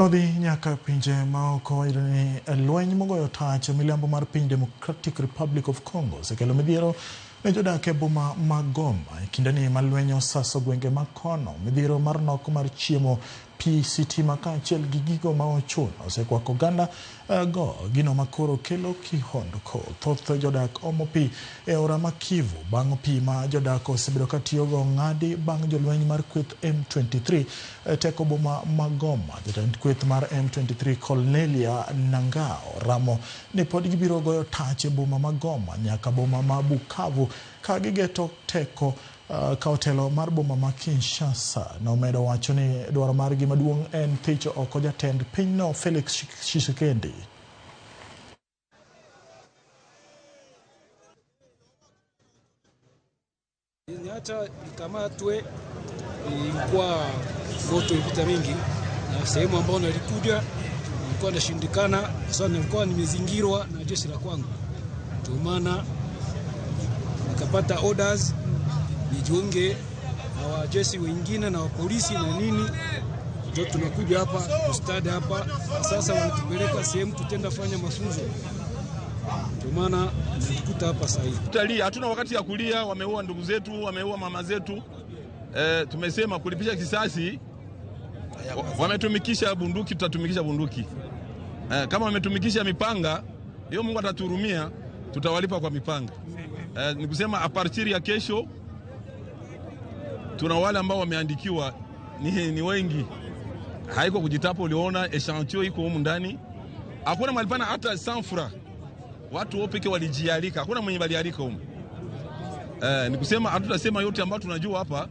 Odhi nyaka pinje maoko ni lweny mogoyo tach milambo mar piny Democratic Republic of Congo sekelo midhiero ne jodak e boma ma Goma. Kindeni ma lweny osaso gwenge ma kono, midhiero mar nok mar chiemo, pi, sitima kaachiel gi gigo ma ochuno osekwako oganda go gino makoro kelo kihondko. Thoth jodak omo pi e aora ma Kivu bang' pi ma jodak osebedo ka tiyogo ng'adi bang' jolweny mar kweth M23 teko boma ma Goma. Jatend kweth mar M23 Cornelia Nangao ramo ni pod gibiro goyo tach e boma ma Goma nyaka boma ma Bukavu ka gigeto teko ka otelo mar boma ma Kinshasa. Nomedo wacho ni dwaro margi maduong' en thicho oko jatend pinyno Felix Tshisekedi. Hata ikamatwe ilikuwa moto vita mingi na sehemu ambayo nilikuja nilikuwa nashindikana kwa sababu nilikuwa nimezingirwa na jeshi la kwangu. Ndio maana nikapata orders nijiunge na wajeshi wengine na polisi na nini. Ndio tunakuja hapa kustadi hapa sasa, wanatupeleka sehemu tutenda fanya mafunzo. Ndio maana nilikuta hapa sasa hivi. Tutalia, hatuna wakati ya kulia. Wameua ndugu zetu, wameua mama zetu. Tumesema kulipisha kisasi. Wametumikisha bunduki, tutatumikisha bunduki. Kama wametumikisha mipanga, hiyo Mungu atatuhurumia, tutawalipa kwa mipanga. Ni kusema a partir ya kesho tuna wale ambao wameandikiwa ni wengi. Haiko kujitapo, uliona echantio iko humu ndani. Hakuna malipana hata sanfra. Watu wopeke walijialika. Hakuna mwenye balialika humu. Ni kusema hatutasema yote ambayo tunajua hapa.